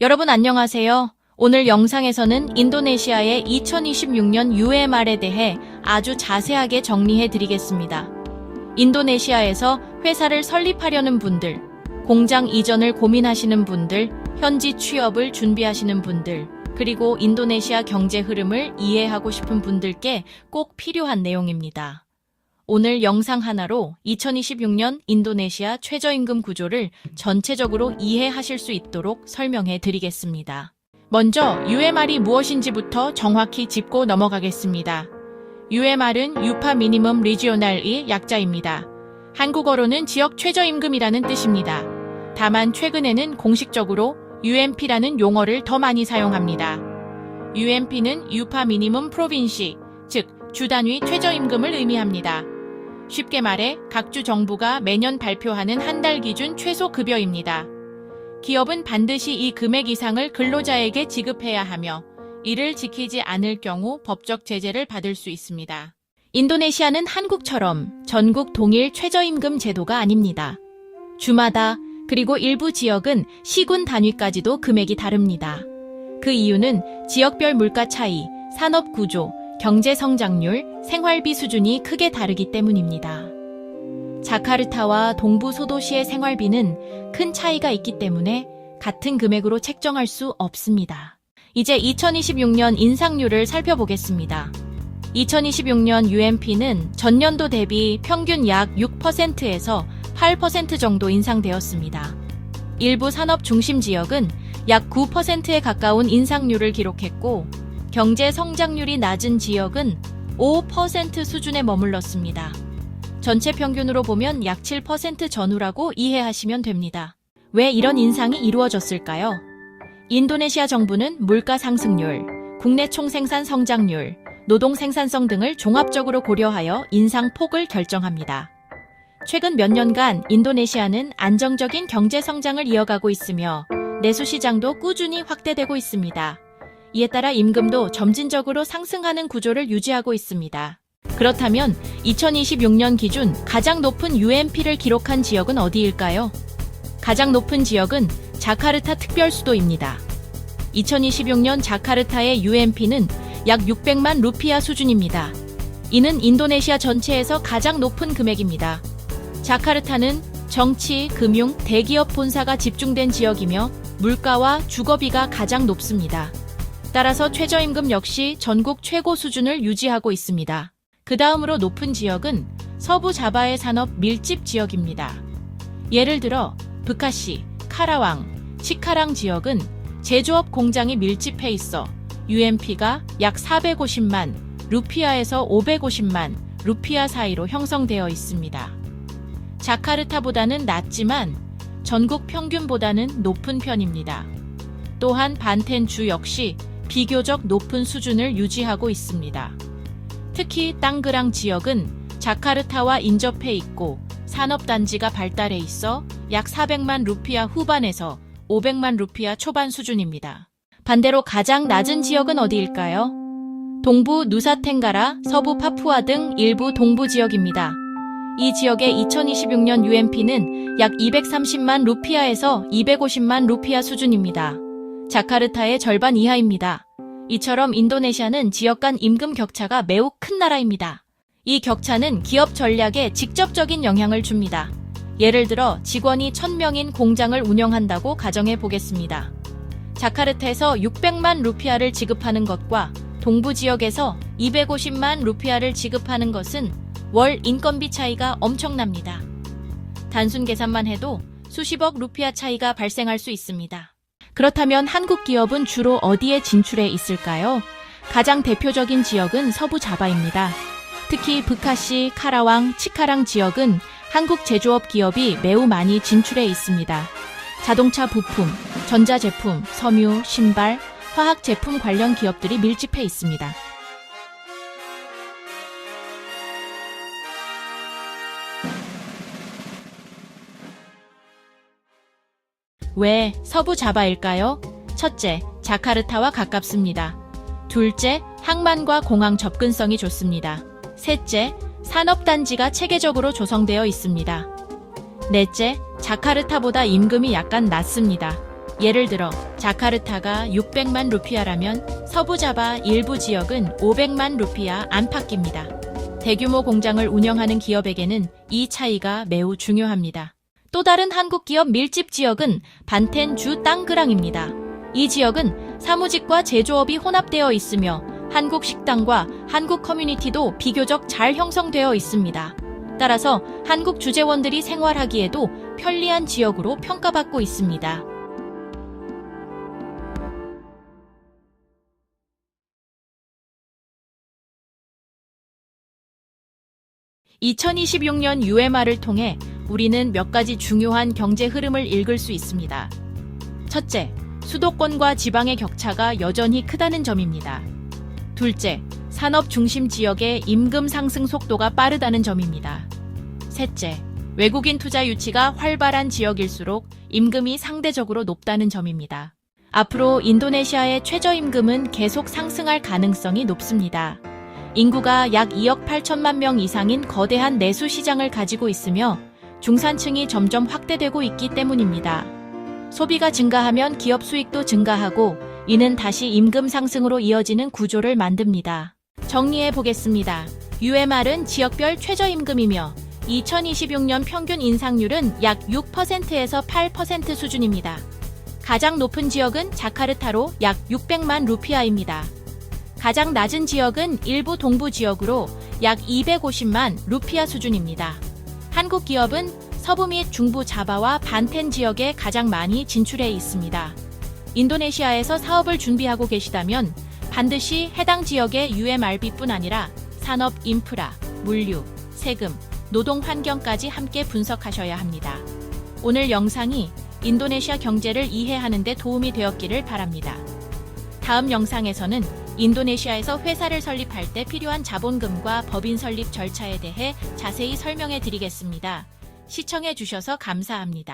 여러분 안녕하세요. 오늘 영상에서는 인도네시아의 2026년 UMR에 대해 아주 자세하게 정리해 드리겠습니다. 인도네시아에서 회사를 설립하려는 분들, 공장 이전을 고민하시는 분들, 현지 취업을 준비하시는 분들, 그리고 인도네시아 경제 흐름을 이해하고 싶은 분들께 꼭 필요한 내용입니다. 오늘 영상 하나로 2026년 인도네시아 최저임금 구조를 전체적으로 이해하실 수 있도록 설명해 드리겠습니다. 먼저 UMR이 무엇인지부터 정확히 짚고 넘어가겠습니다. UMR은 유파 미니멈 리지오날의 약자입니다. 한국어로는 지역 최저임금이라는 뜻입니다. 다만 최근에는 공식적으로 UMP라는 용어를 더 많이 사용합니다. UMP는 유파 미니멈 프로빈시, 즉 주단위 최저임금을 의미합니다. 쉽게 말해 각 주 정부가 매년 발표하는 한 달 기준 최소 급여입니다. 기업은 반드시 이 금액 이상을 근로자에게 지급해야 하며 이를 지키지 않을 경우 법적 제재를 받을 수 있습니다. 인도네시아는 한국처럼 전국 동일 최저임금 제도가 아닙니다. 주마다 그리고 일부 지역은 시군 단위까지도 금액이 다릅니다. 그 이유는 지역별 물가 차이, 산업 구조, 경제 성장률, 생활비 수준이 크게 다르기 때문입니다. 자카르타와 동부 소도시의 생활비는 큰 차이가 있기 때문에 같은 금액으로 책정할 수 없습니다. 이제 2026년 인상률을 살펴보겠습니다. 2026년 UMP는 전년도 대비 평균 약 6%에서 8% 정도 인상되었습니다. 일부 산업 중심 지역은 약 9%에 가까운 인상률을 기록했고 경제 성장률이 낮은 지역은 5% 수준에 머물렀습니다. 전체 평균으로 보면 약 7% 전후라고 이해하시면 됩니다. 왜 이런 인상이 이루어졌을까요? 인도네시아 정부는 물가 상승률, 국내 총생산 성장률, 노동 생산성 등을 종합적으로 고려하여 인상 폭을 결정합니다. 최근 몇 년간 인도네시아는 안정적인 경제 성장을 이어가고 있으며 내수 시장도 꾸준히 확대되고 있습니다. 이에 따라 임금도 점진적으로 상승하는 구조를 유지하고 있습니다. 그렇다면 2026년 기준 가장 높은 UMP를 기록한 지역은 어디일까요? 가장 높은 지역은 자카르타 특별수도입니다. 2026년 자카르타의 UMP는 약 600만 루피아 수준입니다. 이는 인도네시아 전체에서 가장 높은 금액입니다. 자카르타는 정치, 금융, 대기업 본사가 집중된 지역이며 물가와 주거비가 가장 높습니다. 따라서 최저임금 역시 전국 최고 수준을 유지하고 있습니다. 그 다음으로 높은 지역은 서부 자바의 산업 밀집 지역입니다. 예를 들어 브카시, 카라왕, 치카랑 지역은 제조업 공장이 밀집해 있어 UMP가 약 450만 루피아에서 550만 루피아 사이로 형성되어 있습니다. 자카르타보다는 낮지만 전국 평균보다는 높은 편입니다. 또한 반텐주 역시 비교적 높은 수준을 유지하고 있습니다. 특히 땅그랑 지역은 자카르타와 인접해 있고 산업단지가 발달해 있어 약 400만 루피아 후반에서 500만 루피아 초반 수준입니다. 반대로 가장 낮은 지역은 어디일까요? 동부 누사텐가라, 서부 파푸아 등 일부 동부 지역입니다. 이 지역의 2026년 UMP는 약 230만 루피아에서 250만 루피아 수준입니다. 자카르타의 절반 이하입니다. 이처럼 인도네시아는 지역 간 임금 격차가 매우 큰 나라입니다. 이 격차는 기업 전략에 직접적인 영향을 줍니다. 예를 들어 직원이 1000명인 공장을 운영한다고 가정해 보겠습니다. 자카르타에서 600만 루피아를 지급하는 것과 동부 지역에서 250만 루피아를 지급하는 것은 월 인건비 차이가 엄청납니다. 단순 계산만 해도 수십억 루피아 차이가 발생할 수 있습니다. 그렇다면 한국 기업은 주로 어디에 진출해 있을까요? 가장 대표적인 지역은 서부 자바입니다. 특히 브카시, 카라왕, 치카랑 지역은 한국 제조업 기업이 매우 많이 진출해 있습니다. 자동차 부품, 전자제품, 섬유, 신발, 화학 제품 관련 기업들이 밀집해 있습니다. 왜 서부 자바일까요? 첫째, 자카르타와 가깝습니다. 둘째, 항만과 공항 접근성이 좋습니다. 셋째, 산업단지가 체계적으로 조성되어 있습니다. 넷째, 자카르타보다 임금이 약간 낮습니다. 예를 들어 자카르타가 600만 루피아라면 서부자바 일부 지역은 500만 루피아 안팎입니다. 대규모 공장을 운영하는 기업에게는 이 차이가 매우 중요합니다. 또 다른 한국 기업 밀집 지역은 반텐 주 땅그랑입니다. 이 지역은 사무직과 제조업이 혼합되어 있으며 한국 식당과 한국 커뮤니티도 비교적 잘 형성되어 있습니다. 따라서 한국 주재원들이 생활하기에도 편리한 지역으로 평가받고 있습니다. 2026년 UMR을 통해 우리는 몇 가지 중요한 경제 흐름을 읽을 수 있습니다. 첫째, 수도권과 지방의 격차가 여전히 크다는 점입니다. 둘째, 산업 중심 지역의 임금 상승 속도가 빠르다는 점입니다. 셋째, 외국인 투자 유치가 활발한 지역일수록 임금이 상대적으로 높다는 점입니다. 앞으로 인도네시아의 최저임금은 계속 상승할 가능성이 높습니다. 인구가 약 2억 8천만 명 이상인 거대한 내수 시장을 가지고 있으며 중산층이 점점 확대되고 있기 때문입니다. 소비가 증가하면 기업 수익도 증가하고 이는 다시 임금 상승으로 이어지는 구조를 만듭니다. 정리해 보겠습니다. UMR은 지역별 최저임금이며 2026년 평균 인상률은 약 6%에서 8% 수준입니다. 가장 높은 지역은 자카르타로 약 600만 루피아입니다. 가장 낮은 지역은 일부 동부 지역으로 약 250만 루피아 수준입니다. 한국 기업은 서부 및 중부 자바와 반텐 지역에 가장 많이 진출해 있습니다. 인도네시아에서 사업을 준비하고 계시다면 반드시 해당 지역의 UMR뿐 아니라 산업 인프라, 물류, 세금, 노동 환경까지 함께 분석하셔야 합니다. 오늘 영상이 인도네시아 경제를 이해하는 데 도움이 되었기를 바랍니다. 다음 영상에서는 인도네시아에서 회사를 설립할 때 필요한 자본금과 법인 설립 절차에 대해 자세히 설명해 드리겠습니다. 시청해 주셔서 감사합니다.